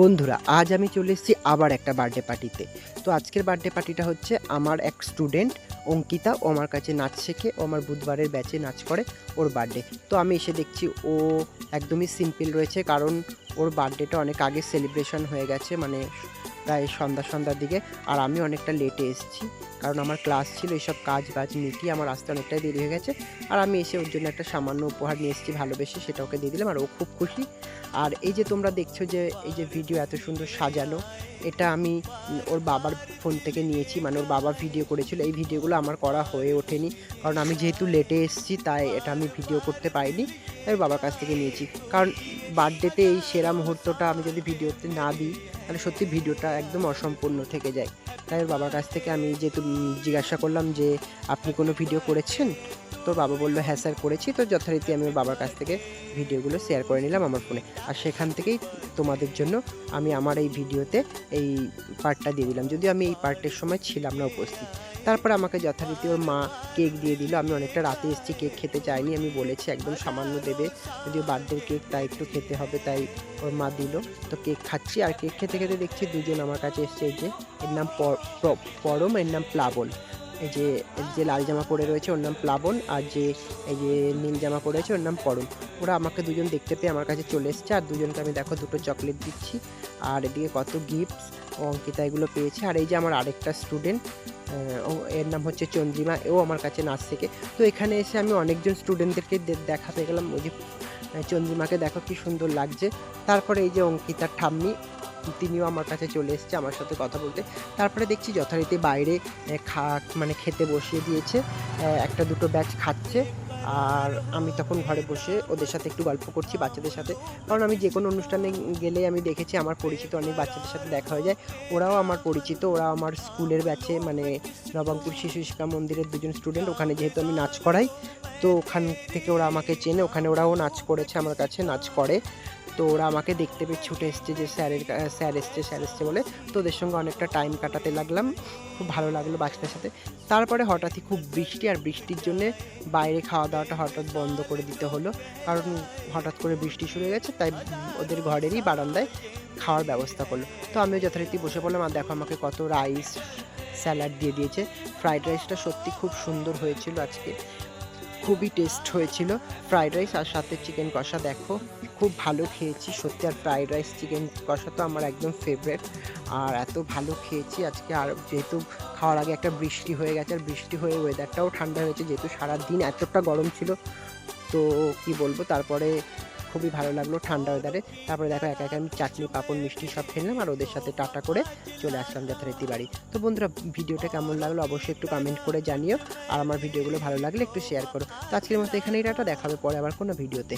বন্ধুরা, আজ আমি চলে এসেছি আবার একটা বার্থডে পার্টিতে। তো আজকের বার্থডে পার্টিটা হচ্ছে আমার এক স্টুডেন্ট অঙ্কিতা। ও আমার কাছে নাচ শেখে, ও আমার বুধবারের ব্যাচে নাচ করে। ওর বার্থডে তো আমি এসে দেখছি ও একদমই সিম্পল রয়েছে, কারণ ওর বার্থডেটা অনেক আগে সেলিব্রেশন হয়ে গেছে, মানে প্রায় সন্ধ্যার দিকে। আর আমি অনেকটা লেটে এসেছি, কারণ আমার ক্লাস ছিল, এইসব কাজ বাজ মিটিয়ে আমার আসতে অনেকটাই দেরি হয়ে গেছে। আর আমি এসে ওর জন্য একটা সামান্য উপহার নিয়ে এসেছি ভালোবেসে, সেটা ওকে দিয়ে দিলাম, আর ও খুব খুশি। আর এই যে তোমরা দেখছো যে এই যে ভিডিও এত সুন্দর সাজানো, এটা আমি ওর বাবার ফোন থেকে নিয়েছি, মানে ওর বাবা ভিডিও করেছিল। এই ভিডিওগুলো আমার করা হয়ে ওঠেনি, কারণ আমি যেহেতু লেটে এসেছি তাই এটা আমি ভিডিও করতে পারিনি, তাই বাবার কাছ থেকে নিয়েছি। কারণ বার্থডেতে এই সেরা মুহূর্তটা আমি যদি ভিডিওতে না দিই তাহলে সত্যি ভিডিওটা একদম অসম্পূর্ণ থেকে যায়। তাই ওর বাবার কাছ থেকে আমি যেহেতু জিজ্ঞাসা করলাম যে আপনি কোনো ভিডিও করেছেন, তো বাবা বললো হ্যাঁ স্যার করেছি। তো যথারীতি আমি ওর বাবার কাছ থেকে ভিডিওগুলো শেয়ার করে নিলাম আমার ফোনে, আর সেখান থেকেই তোমাদের জন্য আমি আমার এই ভিডিওতে এই পার্টটা দিয়ে দিলাম, যদিও আমি এই পার্টের সময় ছিলাম না উপস্থিত। তারপর আমাকে যথারীতি ওর মা কেক দিয়ে দিল। আমি অনেকটা রাতে এসেছি, কেক খেতে চাইনি, আমি বলেছি একদম সামান্য দেবে, যদিও বার্থডের কেক তাই একটু খেতে হবে, তাই ওর মা দিল। তো কেক খাচ্ছি, আর কেক খেতে খেতে দেখছি দুজন আমার কাছে এসছে। এই যে এর নাম পরম, এর নাম প্লাবন। এই যে যে লাল জামা পরে রয়েছে ওর নাম প্লাবন, আর যে এই যে নীল জামা পরেছে ওর নাম পরম। ওরা আমাকে দুজন দেখতে পেয়ে আমার কাছে চলে এসছে, আর দুজনকে আমি দেখো দুটো চকলেট দিচ্ছি, আর এদিকে কত গিফটস অঙ্কিতা এগুলো পেয়েছে। আর এই যে আমার আরেকটা স্টুডেন্ট, এর নাম হচ্ছে চন্দ্রিমা, ও আমার কাছে নাচ শেখে। তো এখানে এসে আমি অনেকজন স্টুডেন্টদেরকে দেখা পেয়ে গেলাম। ওই যে চন্দ্রিমাকে দেখো কি সুন্দর লাগছে। তারপরে এই যে অঙ্কিতার ঠাম্মি, তিনিও আমার কাছে চলে এসেছে আমার সাথে কথা বলতে। তারপরে দেখছি যথারীতি বাইরে মানে খেতে বসিয়ে দিয়েছে, একটা দুটো ব্যাচ খাচ্ছে। আর আমি তখন ঘরে বসে ওদের সাথে একটু গল্প করছি, বাচ্চাদের সাথে। কারণ আমি যে কোনো অনুষ্ঠানে গেলে আমি দেখেছি আমার পরিচিত অনেক বাচ্চাদের সাথে দেখা হয়ে যায়, ওরাও আমার পরিচিত, ওরা আমার স্কুলের ব্যাচে, মানে নবঙ্গপুর শিশু শিক্ষা মন্দিরের দুজন স্টুডেন্ট, ওখানে যেহেতু আমি নাচ করাই, তো ওখান থেকে ওরা আমাকে চেনে। ওখানে ওরাও নাচ করেছে, আমার কাছে নাচ করে। তো ওরা আমাকে দেখতে পেয়ে ছুটে এসছে যে স্যার এসছে বলে। তো ওদের সঙ্গে অনেকটা টাইম কাটাতে লাগলাম, খুব ভালো লাগলো বাচ্চাদের সাথে। তারপরে হঠাৎই খুব বৃষ্টি, আর বৃষ্টির জন্যে বাইরে খাওয়া দাওয়াটা হঠাৎ বন্ধ করে দিতে হলো, কারণ হঠাৎ করে বৃষ্টি শুরু হয়ে গেছে। তাই ওদের ঘরেরই বারান্দায় খাওয়ার ব্যবস্থা করলো। তো আমিও যথারীতি বসে পড়লাম, আর দেখো আমাকে কত রাইস স্যালাড দিয়ে দিয়েছে। ফ্রাইড রাইসটা সত্যি খুব সুন্দর হয়েছিল আজকে, খুবই টেস্ট হয়েছিল ফ্রাইড রাইস, আর সাথে চিকেন কষা। দেখো খুব ভালো খেয়েছি সত্যি, আর ফ্রাইড রাইস চিকেন কষা তো আমার একদম ফেভারিট। আর এত ভালো খেয়েছি আজকে। আর যেহেতু খাওয়ার আগে একটা বৃষ্টি হয়ে গেছে, আর বৃষ্টি হয়ে ওয়েদারটাও ঠান্ডা হয়েছে, যেহেতু সারাদিন এতটা গরম ছিল, তো কি বলবো। তারপরে খুবই ভালো লাগলো ঠান্ডা ওয়েদারে। তারপরে দেখো একা একা আমি চাটনি পাঁপড় মিষ্টি সব খেলাম, আর ওদের সাথে টাটা করে চলে আসলাম যথারীতি বাড়ি। তো বন্ধুরা, ভিডিওটা কেমন লাগলো অবশ্যই একটু কমেন্ট করে জানিও, আর আমার ভিডিওগুলো ভালো লাগলে একটু শেয়ার করো। তো আজকের মতো এখানেই টাটা, দেখা হবে পরে আবার কোনো ভিডিওতে।